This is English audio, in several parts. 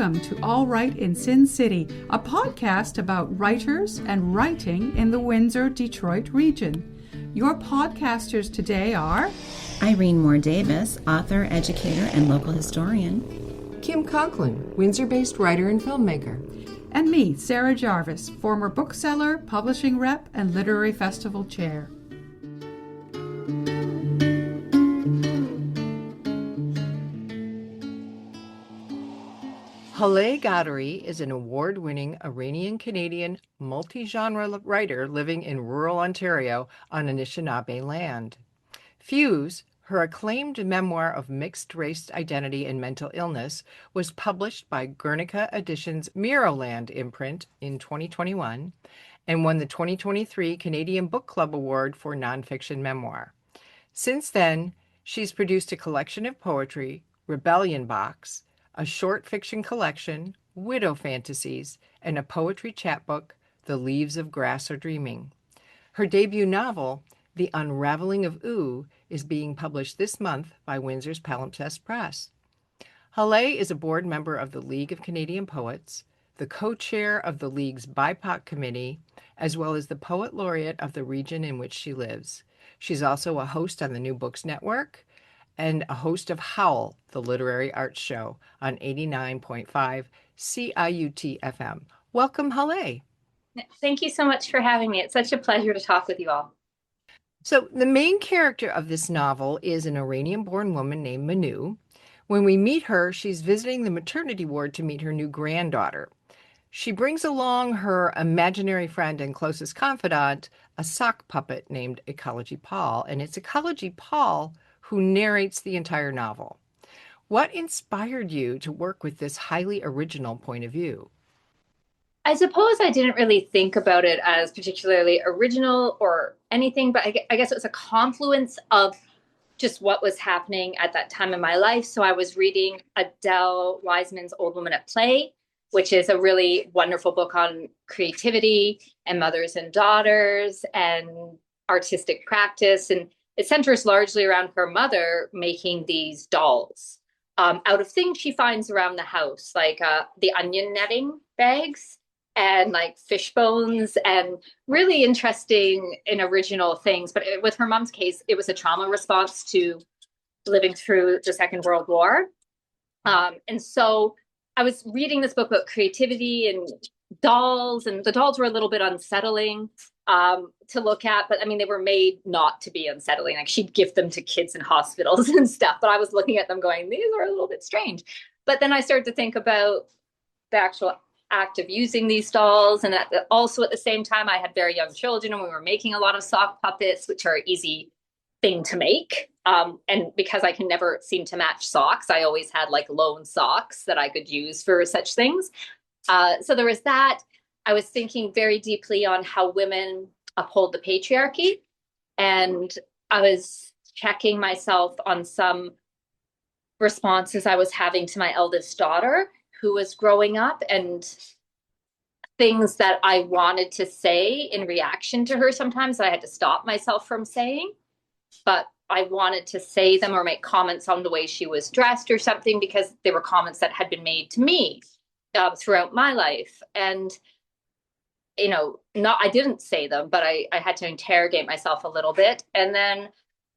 Welcome to All Right in Sin City, a podcast about writers and writing in the Windsor, Detroit region. Your podcasters today are Irene Moore-Davis, author, educator, and local historian. Kim Conklin, Windsor-based writer and filmmaker. And me, Sarah Jarvis, former bookseller, publishing rep, and literary festival chair. Hollay Ghadery is an award-winning Iranian-Canadian multi-genre writer living in rural Ontario on Anishinaabe land. Fuse, her acclaimed memoir of mixed-race identity and mental illness, was published by Guernica Editions MiroLand imprint in 2021 and won the 2023 Canadian Bookclub Award for Nonfiction Memoir. Since then, she's produced a collection of poetry, Rebellion Box, a short fiction collection, Widow Fantasies, and a poetry chapbook, The Leaves of Grass Are Dreaming. Her debut novel, The Unraveling of Ou, is being published this month by Windsor's Palimpsest Press. Hollay is a board member of the League of Canadian Poets, the co-chair of the League's BIPOC committee, as well as the Poet Laureate of the region in which she lives. She's also a host on the New Books Network and a host of HOWL, the literary arts show, on 89.5 CIUT FM. Welcome, Hollay. Thank you so much for having me. It's such a pleasure to talk with you all. So the main character of this novel is an Iranian-born woman named Manu. When we meet her, she's visiting the maternity ward to meet her new granddaughter. She brings along her imaginary friend and closest confidant, a sock puppet named Ecology Paul, and it's Ecology Paul who narrates the entire novel. What inspired you to work with this highly original point of view? I suppose I didn't really think about it as particularly original or anything, but I guess it was a confluence of just what was happening at that time in my life. So I was reading Adele Wiseman's Old Woman at Play, which is a really wonderful book on creativity and mothers and daughters and artistic practice. And it centers largely around her mother making these dolls out of things she finds around the house, like the onion netting bags and like fish bones and really interesting and original things. But with her mom's case, it was a trauma response to living through the Second World War. And so I was reading this book about creativity and dolls, and the dolls were a little bit unsettling to look at, but I mean, they were made not to be unsettling. Like she'd give them to kids in hospitals and stuff, but I was looking at them going, these are a little bit strange. But then I started to think about the actual act of using these dolls. And also at the same time, I had very young children and we were making a lot of sock puppets, which are an easy thing to make. And because I can never seem to match socks, I always had like lone socks that I could use for such things. So there was that. I was thinking very deeply on how women uphold the patriarchy. And I was checking myself on some responses I was having to my eldest daughter who was growing up and things that I wanted to say in reaction to her sometimes that I had to stop myself from saying. But I wanted to say them or make comments on the way she was dressed or something because they were comments that had been made to me throughout my life. And you know, I didn't say them, but I had to interrogate myself a little bit. And then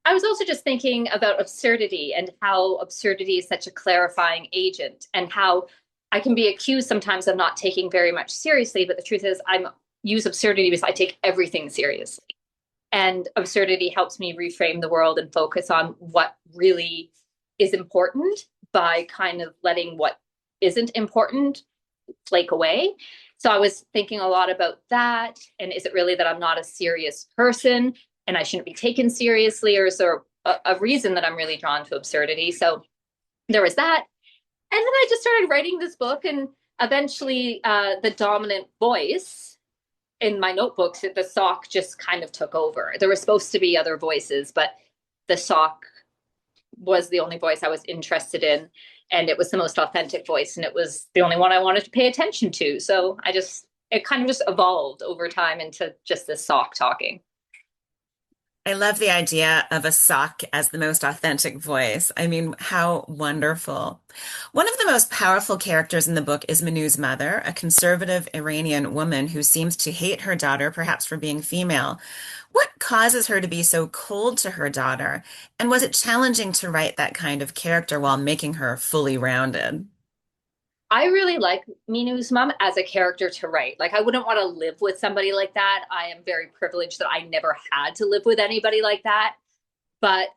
I was also just thinking about absurdity and how absurdity is such a clarifying agent and how I can be accused sometimes of not taking very much seriously. But the truth is I use absurdity because I take everything seriously. And absurdity helps me reframe the world and focus on what really is important by kind of letting what isn't important flake away. So I was thinking a lot about that. And is it really that I'm not a serious person and I shouldn't be taken seriously? Or is there a reason that I'm really drawn to absurdity? So there was that. And then I just started writing this book, and eventually the dominant voice in my notebooks, the sock just kind of took over. There were supposed to be other voices, but the sock was the only voice I was interested in. And it was the most authentic voice. And it was the only one I wanted to pay attention to. So it kind of just evolved over time into just this sock talking. I love the idea of a sock as the most authentic voice. I mean, how wonderful. One of the most powerful characters in the book is Manu's mother, a conservative Iranian woman who seems to hate her daughter, perhaps for being female. What causes her to be so cold to her daughter? And was it challenging to write that kind of character while making her fully rounded? I really like Minu's mom as a character to write. Like, I wouldn't want to live with somebody like that. I am very privileged that I never had to live with anybody like that. But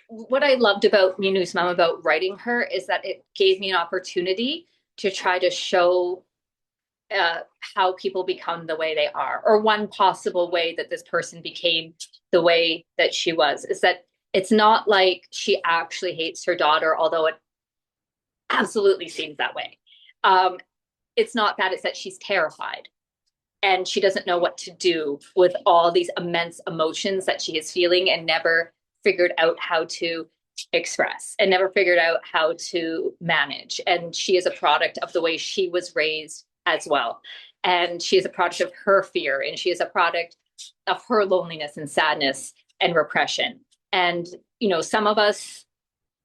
what I loved about Minu's mom, about writing her, is that it gave me an opportunity to try to show how people become the way they are, or one possible way that this person became the way that she was, is that it's not like she actually hates her daughter, although it absolutely seems that way. It's not that, it's that she's terrified and she doesn't know what to do with all these immense emotions that she is feeling and never figured out how to express and never figured out how to manage. And she is a product of the way she was raised as well. And she is a product of her fear, and she is a product of her loneliness and sadness and repression. And, you know, some of us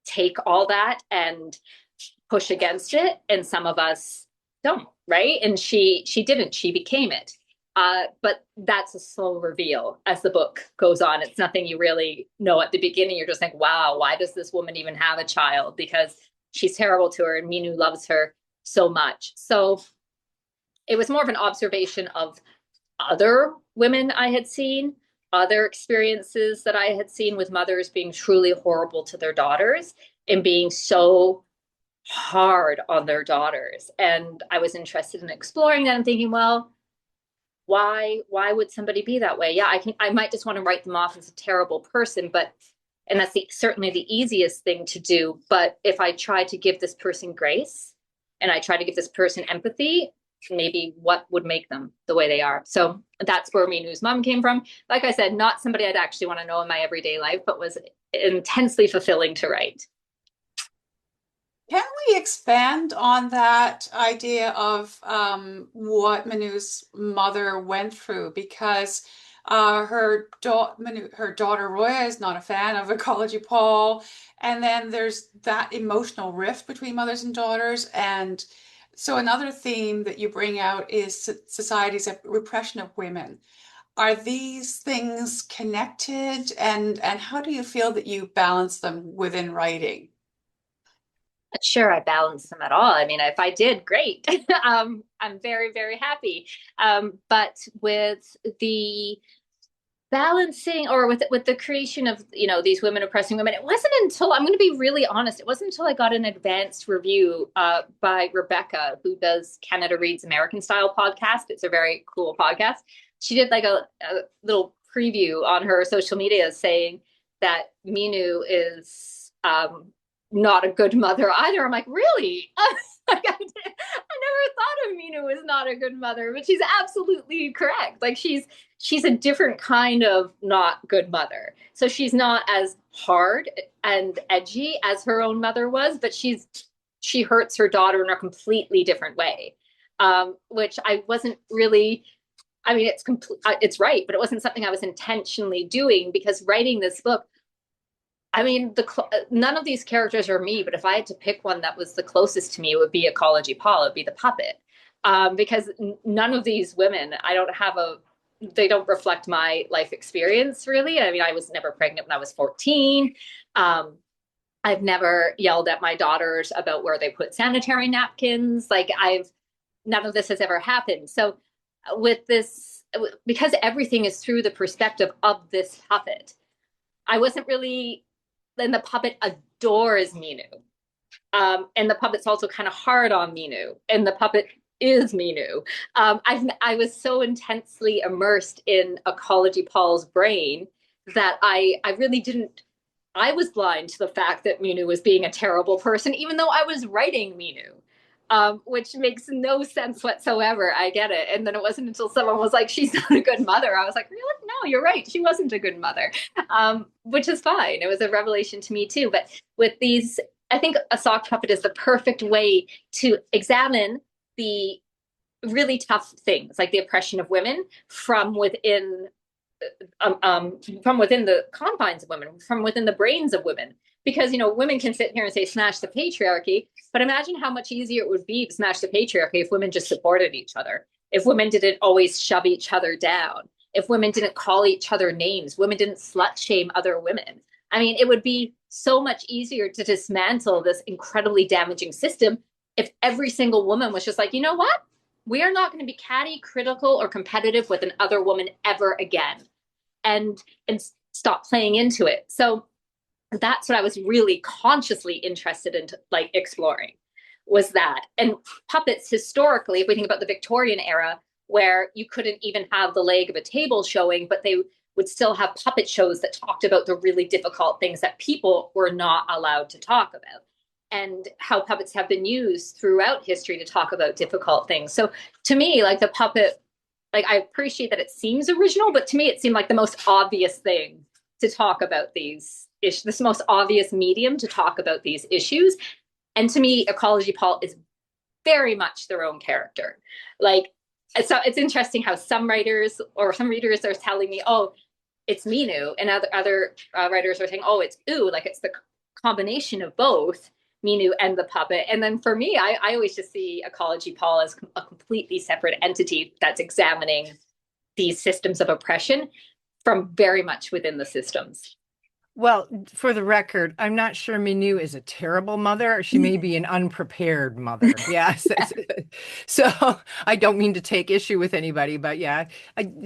take all that and push against it, and some of us don't, right? And she didn't, she became it. But that's a slow reveal as the book goes on. It's nothing you really know at the beginning. You're just like, wow, why does this woman even have a child? Because she's terrible to her and Minu loves her so much. So it was more of an observation of other women I had seen, other experiences that I had seen with mothers being truly horrible to their daughters and being so hard on their daughters. And I was interested in exploring that and thinking, well, why would somebody be that way? Yeah, I might just want to write them off as a terrible person, but, and that's certainly the easiest thing to do. But if I try to give this person grace and I try to give this person empathy, maybe what would make them the way they are. So that's where Minu's mom came from. Like I said, not somebody I'd actually want to know in my everyday life, but was intensely fulfilling to write. Can we expand on that idea of what Manu's mother went through? Because her daughter Roya is not a fan of ecology Paul, and then there's that emotional rift between mothers and daughters. And so another theme that you bring out is society's repression of women. Are these things connected, and how do you feel that you balance them within writing? Not sure I balance them at all. I mean, if I did, great. I'm very, very happy. But with the balancing, or with the creation of, you know, these women oppressing women, it wasn't until, I'm going to be really honest, it wasn't until I got an advanced review by Rebecca, who does Canada Reads American Style podcast. It's a very cool podcast. She did like a little preview on her social media saying that Minu is not a good mother either. I'm like, really? Like, I never thought of Minu as not a good mother, but she's absolutely correct. Like, she's a different kind of not good mother. So she's not as hard and edgy as her own mother was, but she hurts her daughter in a completely different way, which I wasn't really. I mean, it's right, but it wasn't something I was intentionally doing, because writing this book, I mean, none of these characters are me, but if I had to pick one that was the closest to me, it would be Ecology Paul. It would be the puppet, because none of these women, they don't reflect my life experience, really. I mean, I was never pregnant when I was 14. I've never yelled at my daughters about where they put sanitary napkins. Like, none of this has ever happened. So with this, because everything is through the perspective of this puppet, I wasn't really. Then the puppet adores Minu. And the puppet's also kind of hard on Minu. And the puppet is Minu. I was so intensely immersed in Ecology Paul's brain that I really didn't. I was blind to the fact that Minu was being a terrible person, even though I was writing Minu, which makes no sense whatsoever. I get it. And then it wasn't until someone was like, she's not a good mother. I was like, really? No, you're right. She wasn't a good mother, which is fine. It was a revelation to me too. But with these, I think a sock puppet is the perfect way to examine the really tough things, like the oppression of women from within from within the confines of women, from within the brains of women. Because, women can sit here and say, smash the patriarchy, but imagine how much easier it would be to smash the patriarchy if women just supported each other, if women didn't always shove each other down, if women didn't call each other names, women didn't slut shame other women. I mean, it would be so much easier to dismantle this incredibly damaging system if every single woman was just like, you know what? We are not going to be catty, critical, or competitive with another woman ever again, and stop playing into it. So that's what I was really consciously interested in, like, exploring, was that. And puppets, historically, if we think about the Victorian era, where you couldn't even have the leg of a table showing, but they would still have puppet shows that talked about the really difficult things that people were not allowed to talk about, and how puppets have been used throughout history to talk about difficult things. So to me, like, the puppet, like, I appreciate that it seems original, but to me it seemed like the most obvious thing to talk about these issues, this most obvious medium to talk about these issues. And to me, Ecology Paul is very much their own character. Like, so it's interesting how some writers or some readers are telling me, oh, it's Minu, and other writers are saying, oh, it's Ou, like it's the combination of both Minu and the puppet. And then for me, I always just see Ecology Paul as a completely separate entity that's examining these systems of oppression from very much within the systems. Well, for the record, I'm not sure Minu is a terrible mother. She may be an unprepared mother. Yes. So I don't mean to take issue with anybody, but yeah,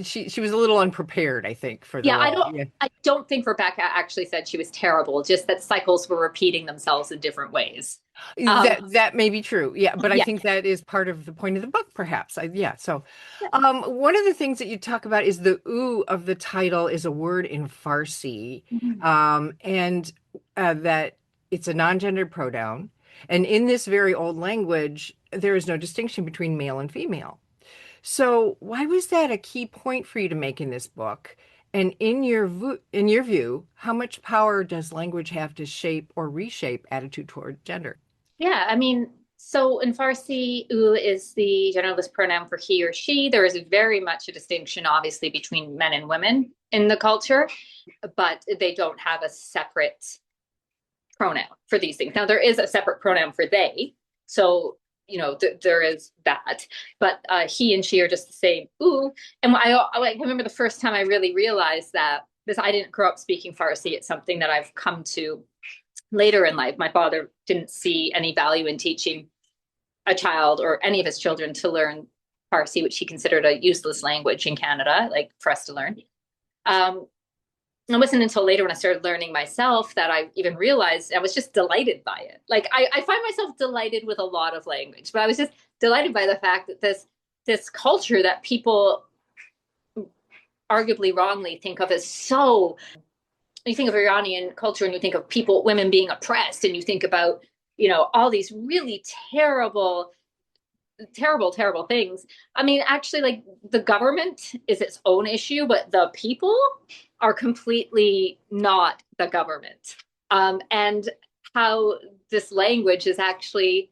she was a little unprepared, I think, for the role. I don't think Rebecca actually said she was terrible, just that cycles were repeating themselves in different ways. That may be true. Yeah, but I think that is part of the point of the book, perhaps. One of the things that you talk about is the "ou" of the title is a word in Farsi, and that it's a non-gendered pronoun. And in this very old language, there is no distinction between male and female. So why was that a key point for you to make in this book? And in your view, how much power does language have to shape or reshape attitude toward gender? Yeah, I mean, so in Farsi, "ou" is the genderless pronoun for he or she. There is very much a distinction, obviously, between men and women in the culture, but they don't have a separate pronoun for these things. Now, there is a separate pronoun for they. So, there is that, but he and she are just the same. "Ou." And I remember the first time I really realized that, because I didn't grow up speaking Farsi. It's something that I've come to later in life. My father didn't see any value in teaching a child or any of his children to learn Farsi, which he considered a useless language in Canada, like for us to learn. It wasn't until later when I started learning myself that I even realized I was just delighted by it. Like, I find myself delighted with a lot of language, but I was just delighted by the fact that this culture that people arguably wrongly think of as so, you think of Iranian culture and you think of women being oppressed, and you think about, all these really terrible things. I mean, actually, like, the government is its own issue, but the people are completely not the government. And how this language is actually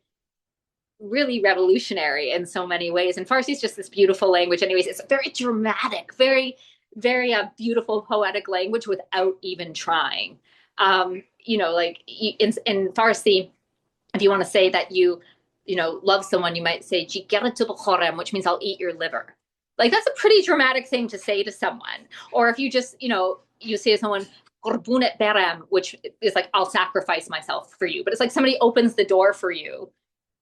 really revolutionary in so many ways. And Farsi is just this beautiful language. Anyways, it's very dramatic, very, very beautiful, poetic language without even trying. Like in Farsi, if you want to say that you love someone, you might say, which means I'll eat your liver. Like, that's a pretty dramatic thing to say to someone. Or if you just, you say to someone, which is like, I'll sacrifice myself for you. But it's like somebody opens the door for you.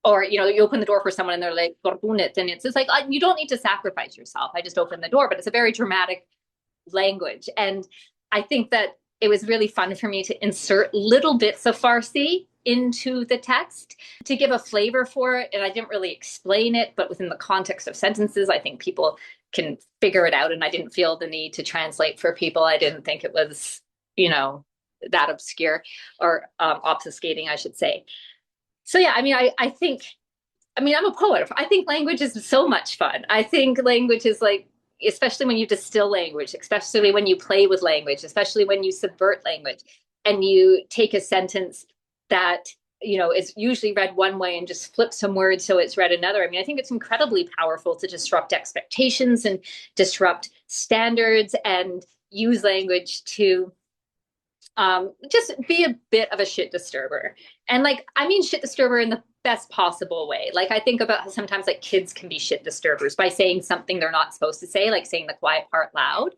Or, you open the door for someone and they're like, and it's just like, you don't need to sacrifice yourself. I just opened the door. But it's a very dramatic language. And I think that it was really fun for me to insert little bits of Farsi into the text to give a flavor for it. And I didn't really explain it, but within the context of sentences, I think people can figure it out. And I didn't feel the need to translate for people. I didn't think it was, that obscure or obfuscating, I should say. So yeah, I mean, I think, I'm a poet. I think language is so much fun. I think language is like, especially when you distill language, especially when you play with language, especially when you subvert language and you take a sentence that, is usually read one way and just flip some words so it's read another. I mean, I think it's incredibly powerful to disrupt expectations and disrupt standards and use language to just be a bit of a shit disturber. And like, I mean, shit disturber in the best possible way. Like, I think about how sometimes like kids can be shit disturbers by saying something they're not supposed to say, like saying the quiet part loud.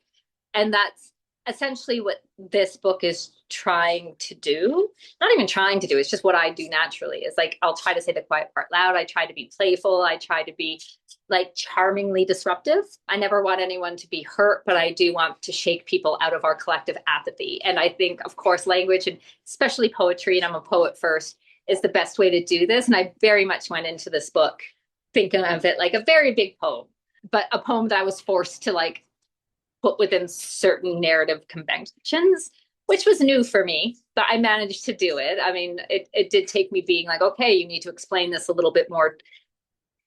And that's essentially what this book is trying to do. Not even trying to do, it's just what I do naturally. Is like, I'll try to say the quiet part loud. I try to be playful. I try to be like charmingly disruptive. I never want anyone to be hurt, but I do want to shake people out of our collective apathy. And I think, of course, language, and especially poetry, and I'm a poet first, is the best way to do this. And I very much went into this book thinking of it like a very big poem, but a poem that I was forced to like put within certain narrative conventions, which was new for me, but I managed to do it. I mean, it did take me being like, okay, you need to explain this a little bit more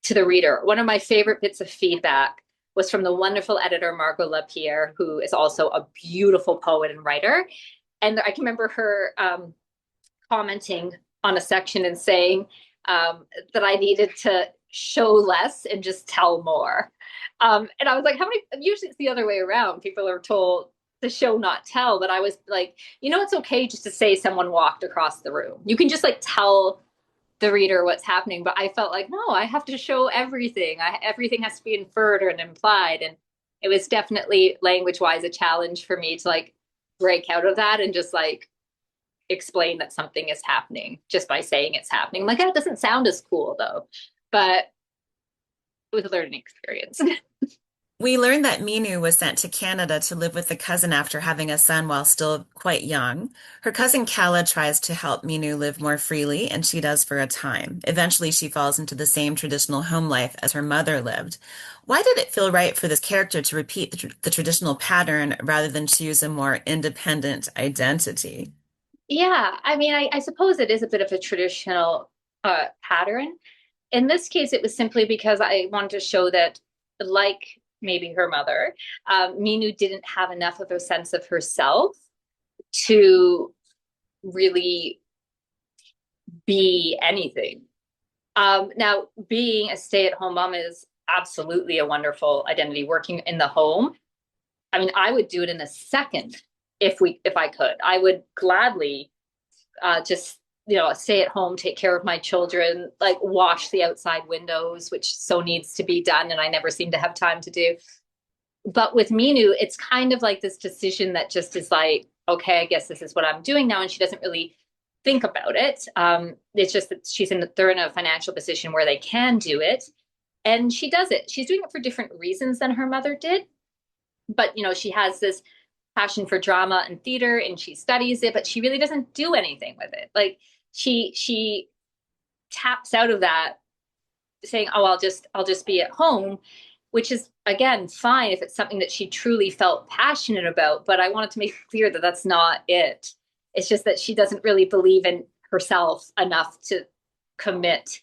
to the reader. One of my favorite bits of feedback was from the wonderful editor, Margot Lapierre, who is also a beautiful poet and writer. And I can remember her commenting on a section and saying that I needed to show less and just tell more. And I was like, how many, usually it's the other way around. People are told to show, not tell. But I was like, you know, it's okay just to say someone walked across the room. You can just like tell the reader what's happening. But I felt like, no, I have to show everything. Everything has to be inferred and implied. And it was definitely language-wise a challenge for me to like break out of that and just like explain that something is happening just by saying it's happening. Like, that doesn't sound as cool though. But it was a learning experience. We learned that Minu was sent to Canada to live with a cousin after having a son while still quite young. Her cousin Kala tries to help Minu live more freely, and she does for a time. Eventually, she falls into the same traditional home life as her mother lived. Why did it feel right for this character to repeat the traditional pattern rather than choose a more independent identity? Yeah, I mean, I suppose it is a bit of a traditional pattern. In this case, it was simply because I wanted to show that, like maybe her mother, Minu didn't have enough of a sense of herself to really be anything. Now, being a stay-at-home mom is absolutely a wonderful identity. Working in the home, I mean, I would do it in a second if I could. I would gladly just stay at home, take care of my children, like wash the outside windows, which so needs to be done, and I never seem to have time to do. But with Minu, it's kind of like this decision that just is like, okay, I guess this is what I'm doing now, and she doesn't really think about it. It's just that they're in a financial position where they can do it, and she does it. She's doing it for different reasons than her mother did, but she has this passion for drama and theater, and she studies it, but she really doesn't do anything with it. Like she taps out of that saying, oh, I'll just be at home, which is, again, fine if it's something that she truly felt passionate about. But I wanted to make it clear that that's not it. It's just that she doesn't really believe in herself enough to commit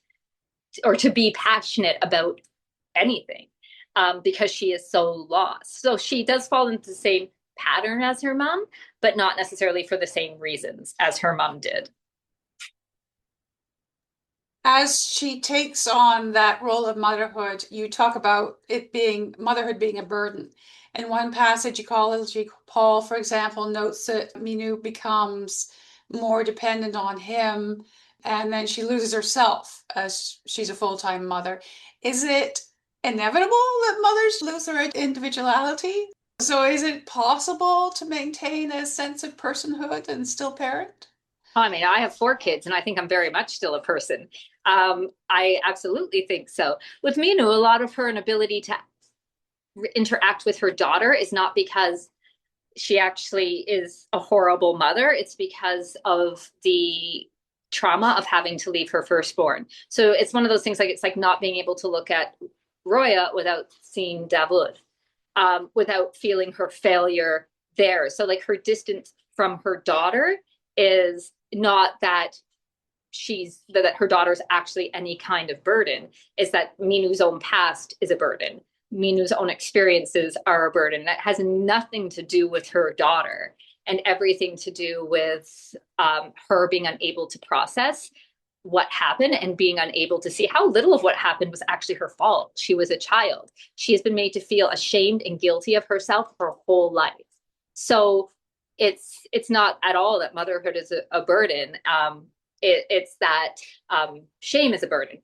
or to be passionate about anything because she is so lost. So she does fall into the same pattern as her mom, but not necessarily for the same reasons as her mom did. As she takes on that role of motherhood, you talk about motherhood being a burden. In one passage, ecology Paul, for example, notes that Minu becomes more dependent on him, and then she loses herself as she's a full-time mother. Is it inevitable that mothers lose their individuality? So is it possible to maintain a sense of personhood and still parent? I mean, I have 4 kids, and I think I'm very much still a person. I absolutely think so. With Minu, a lot of her inability to interact with her daughter is not because she actually is a horrible mother. It's because of the trauma of having to leave her firstborn. So it's one of those things, like it's like not being able to look at Roya without seeing Davud, without feeling her failure there. So like her distance from her daughter is not that that her daughter's actually any kind of burden, is that Minu's own past is a burden. Minu's own experiences are a burden. That has nothing to do with her daughter and everything to do with her being unable to process what happened and being unable to see how little of what happened was actually her fault. She was a child. She has been made to feel ashamed and guilty of herself her whole life. So it's not at all that motherhood is a burden. It's that shame is a burden.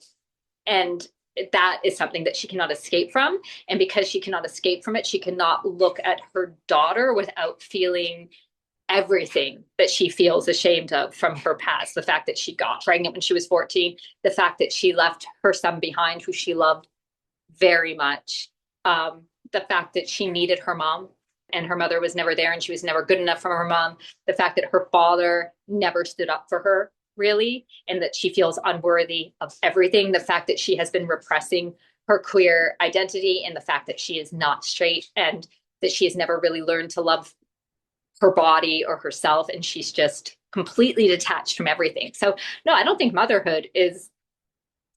And that is something that she cannot escape from. And because she cannot escape from it, she cannot look at her daughter without feeling everything that she feels ashamed of from her past. The fact that she got pregnant when she was 14, the fact that she left her son behind, who she loved very much, the fact that she needed her mom and her mother was never there and she was never good enough for her mom, the fact that her father never stood up for her, really, and that she feels unworthy of everything, the fact that she has been repressing her queer identity, and the fact that she is not straight and that she has never really learned to love her body or herself, and she's just completely detached from everything. So no, I don't think motherhood is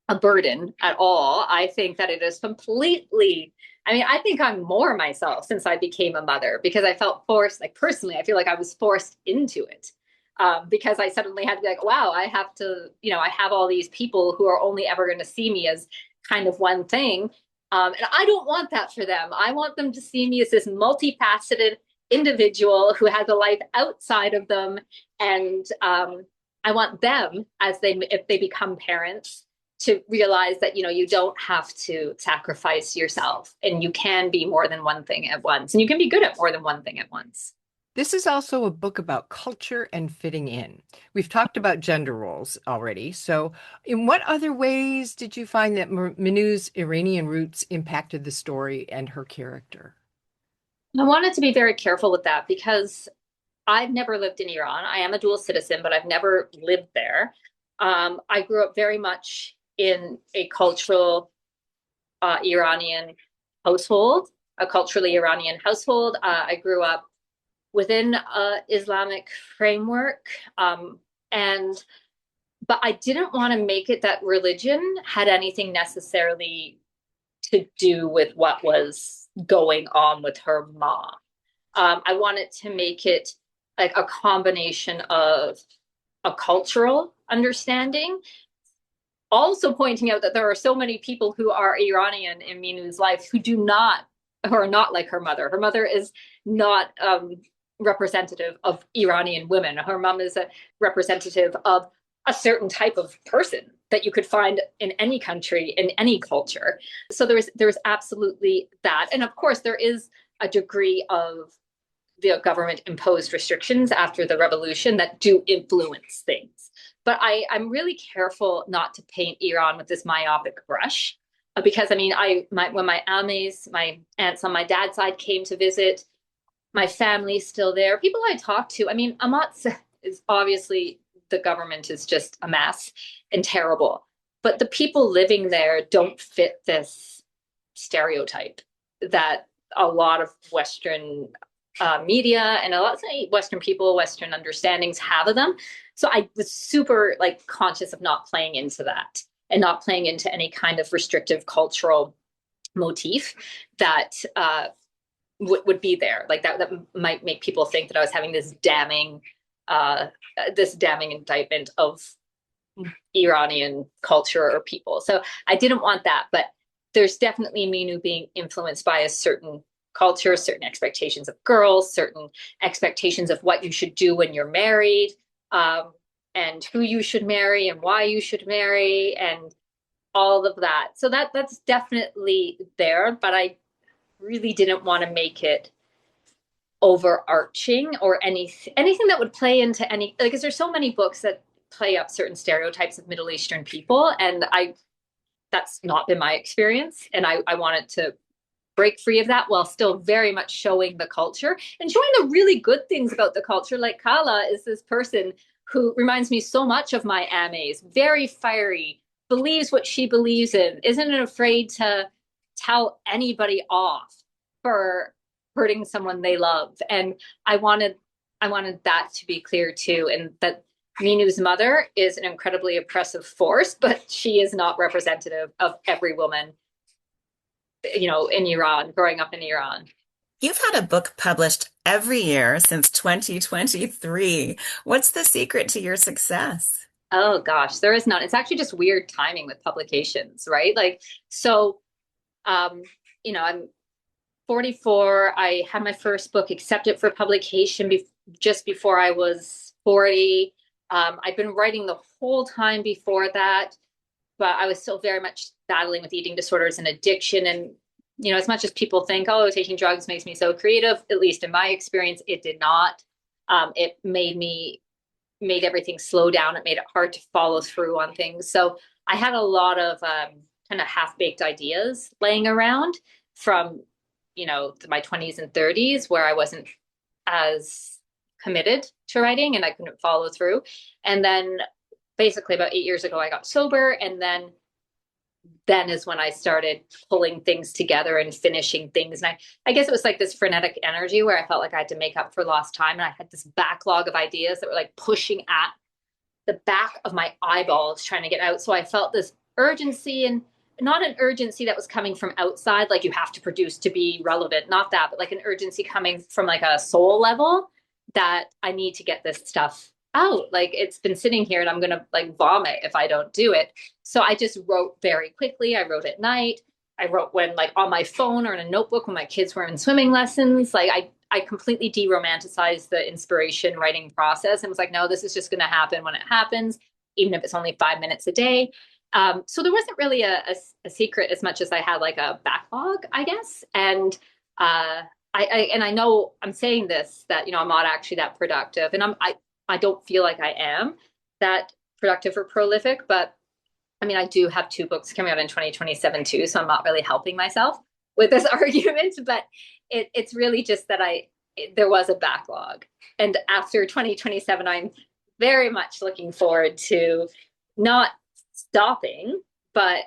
a burden at all. I think that it is completely, I mean, I think I'm more myself since I became a mother, because I felt forced, like personally, I feel like I was forced into it. Because I suddenly had to be like, wow, I have to, I have all these people who are only ever going to see me as kind of one thing. And I don't want that for them. I want them to see me as this multifaceted individual who has a life outside of them. And I want them, if they become parents, to realize that, you don't have to sacrifice yourself, and you can be more than one thing at once, and you can be good at more than one thing at once. This is also a book about culture and fitting in. We've talked about gender roles already. So, in what other ways did you find that Minu's Iranian roots impacted the story and her character? I wanted to be very careful with that because I've never lived in Iran. I am a dual citizen, but I've never lived there. I grew up very much in a cultural Iranian household, a culturally Iranian household. I grew up within Islamic framework. But I didn't want to make it that religion had anything necessarily to do with what was going on with her mom. I wanted to make it like a combination of a cultural understanding, also pointing out that there are so many people who are Iranian in Minu's life who are not like her mother. Her mother is not representative of Iranian women. Her mom is a representative of a certain type of person that you could find in any country, in any culture. So there's absolutely that. And of course, there is a degree of the government imposed restrictions after the revolution that do influence things. But I'm really careful not to paint Iran with this myopic brush, because I mean, when my ames, my aunts on my dad's side came to visit, my family's still there. People I talk to, I mean, Amat is obviously, the government is just a mess and terrible. But the people living there don't fit this stereotype that a lot of Western media and a lot of Western people, Western understandings have of them. So I was super conscious of not playing into that and not playing into any kind of restrictive cultural motif that would be there. That might make people think that I was having this damning indictment of Iranian culture or people. So I didn't want that, but there's definitely Minu being influenced by a certain culture, certain expectations of girls, certain expectations of what you should do when you're married, and who you should marry and why you should marry and all of that. So that's definitely there, but I really didn't want to make it overarching or anything that would play into any, because there's so many books that play up certain stereotypes of Middle Eastern people, and that's not been my experience, and I wanted to break free of that while still very much showing the culture and showing the really good things about the culture. Like Kala is this person who reminds me so much of my ames, very fiery, believes what she believes in, isn't afraid to tell anybody off for hurting someone they love. And I wanted that to be clear too, and that Minu's mother is an incredibly oppressive force, but she is not representative of every woman, in Iran, growing up in Iran. You've had a book published every year since 2023. What's the secret to your success? Oh gosh, there is none. It's actually just weird timing with publications, right? Like, so, um, I'm 44. I had my first book accepted for publication just before I was 40. I'd been writing the whole time before that, but I was still very much battling with eating disorders and addiction. And, as much as people think, oh, taking drugs makes me so creative, at least in my experience, it did not. It made everything slow down. It made it hard to follow through on things. So I had a lot of kind of half-baked ideas laying around from, my 20s and 30s where I wasn't as committed to writing and I couldn't follow through. And then basically about 8 years ago, I got sober. And then is when I started pulling things together and finishing things. And I guess it was like this frenetic energy where I felt like I had to make up for lost time. And I had this backlog of ideas that were like pushing at the back of my eyeballs trying to get out. So I felt this urgency, and not an urgency that was coming from outside, like you have to produce to be relevant, not that, but like an urgency coming from like a soul level that I need to get this stuff out. Like it's been sitting here and I'm going to like vomit if I don't do it. So I just wrote very quickly. I wrote at night. I wrote when like on my phone or in a notebook when my kids were in swimming lessons. Like I completely de-romanticized the inspiration writing process and was like, no, this is just going to happen when it happens, even if it's only 5 minutes a day. So there wasn't really a secret as much as I had like a backlog, I guess. And I know I'm saying this, that, I'm not actually that productive, and I don't feel like I am that productive or prolific, but I mean, I do have 2 books coming out in 2027 too, so I'm not really helping myself with this argument, but it's really just that there was a backlog. And after 2027, I'm very much looking forward to not stopping, but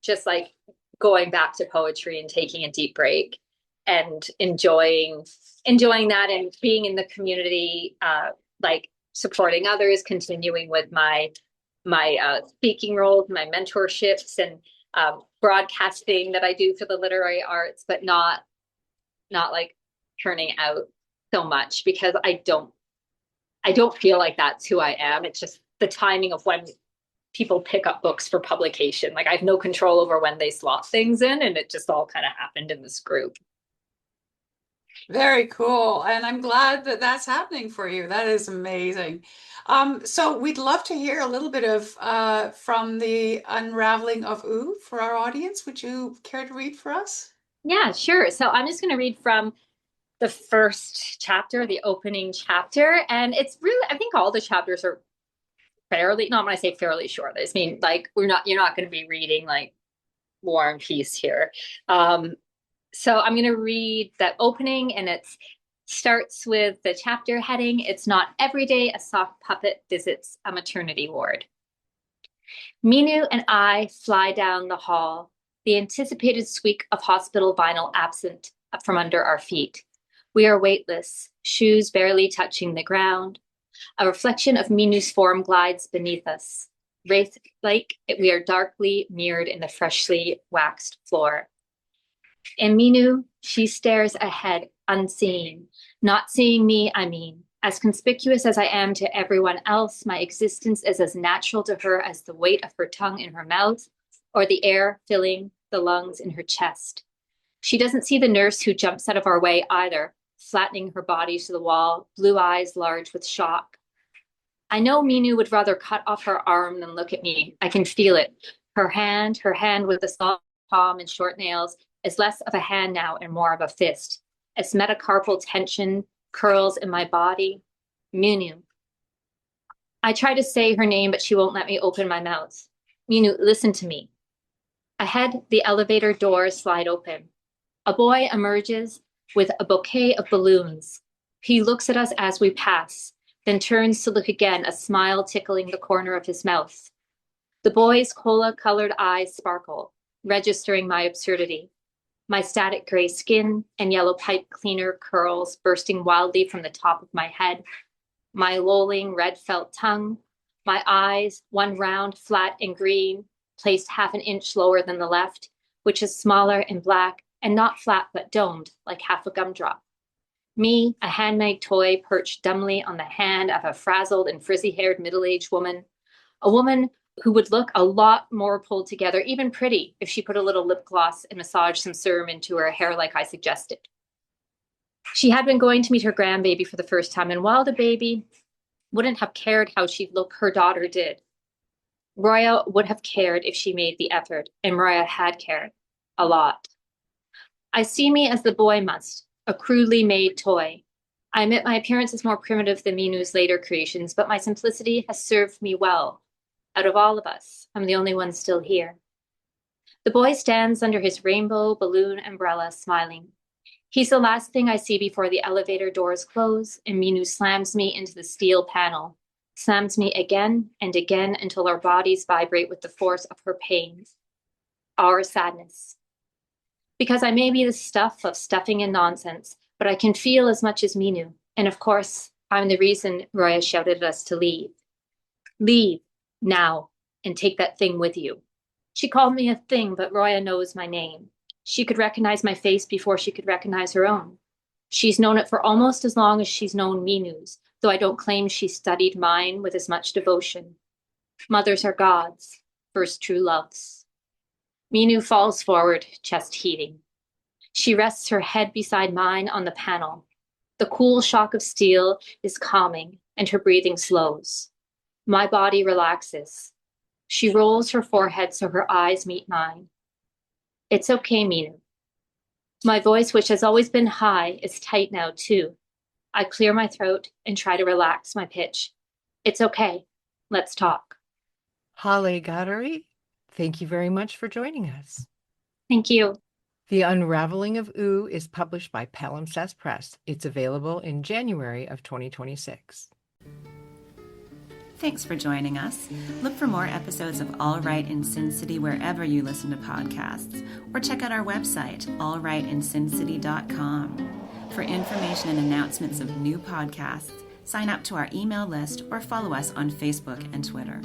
just like going back to poetry and taking a deep break and enjoying that and being in the community, like supporting others, continuing with my speaking roles, my mentorships, and broadcasting that I do for the literary arts, but not like turning out so much, because I don't feel like that's who I am. It's just the timing of when people pick up books for publication. Like I have no control over when they slot things in, and it just all kind of happened in this group. Very cool. And I'm glad that that's happening for you. That is amazing. So we'd love to hear a little bit of from the Unraveling of Ou for our audience. Would you care to read for us? Yeah, sure. So I'm just going to read from the first chapter, the opening chapter. And it's really, I think all the chapters are fairly, not when I say fairly short, I just mean like you're not going to be reading like War and Peace here. So I'm going to read that opening, and it starts with the chapter heading, "It's not every day a soft puppet visits a maternity ward." Minu and I fly down the hall, the anticipated squeak of hospital vinyl absent from under our feet. We are weightless, shoes barely touching the ground. A reflection of Minu's form glides beneath us. Wraith-like, we are darkly mirrored in the freshly waxed floor. And Minu, she stares ahead, unseen. Not seeing me, I mean. As conspicuous as I am to everyone else, my existence is as natural to her as the weight of her tongue in her mouth or the air filling the lungs in her chest. She doesn't see the nurse who jumps out of our way either, flattening her body to the wall, blue eyes large with shock. I know Minu would rather cut off her arm than look at me. I can feel it. Her hand with the soft palm and short nails, is less of a hand now and more of a fist. As metacarpal tension curls in my body. Minu. I try to say her name, but she won't let me open my mouth. Minu, listen to me. Ahead, the elevator doors slide open. A boy emerges with a bouquet of balloons. He looks at us as we pass, then turns to look again, a smile tickling the corner of his mouth. The boy's cola-colored eyes sparkle, registering my absurdity. My static gray skin and yellow pipe cleaner curls bursting wildly from the top of my head. My lolling red felt tongue. My eyes, one round, flat and green, placed half an inch lower than the left, which is smaller and black and not flat but domed like half a gumdrop. Me, a handmade toy perched dumbly on the hand of a frazzled and frizzy-haired middle-aged woman, A woman who would look a lot more pulled together, even pretty, if she put a little lip gloss and massaged some serum into her hair like I suggested. She had been going to meet her grandbaby for the first time, and while the baby wouldn't have cared how she'd look, her daughter did. Roya would have cared if she made the effort, and Roya had cared. A lot. I see me as the boy must, a crudely made toy. I admit my appearance is more primitive than Minu's later creations, but my simplicity has served me well. Out of all of us, I'm the only one still here. The boy stands under his rainbow balloon umbrella, smiling. He's the last thing I see before the elevator doors close and Minu slams me into the steel panel, slams me again and again until our bodies vibrate with the force of her pain, our sadness. Because I may be the stuff of stuffing and nonsense, but I can feel as much as Minu. And of course, I'm the reason Roya shouted at us to leave. Leave, now, and take that thing with you. She called me a thing, but Roya knows my name. She could recognize my face before she could recognize her own. She's known it for almost as long as she's known Minu's, though I don't claim she studied mine with as much devotion. Mothers are gods, first true loves. Minu falls forward, chest heaving. She rests her head beside mine on the panel. The cool shock of steel is calming, and her breathing slows. My body relaxes. She rolls her forehead so her eyes meet mine. It's okay, Minu. My voice, which has always been high, is tight now, too. I clear my throat and try to relax my pitch. It's okay. Let's talk. Hollay Ghadery, thank you very much for joining us. Thank you. The Unraveling of Ou is published by Palimpsest Press. It's available in January of 2026. Thanks for joining us. Look for more episodes of All Right in Sin City wherever you listen to podcasts, or check out our website, allrightinsincity.com. For information and announcements of new podcasts, sign up to our email list or follow us on Facebook and Twitter.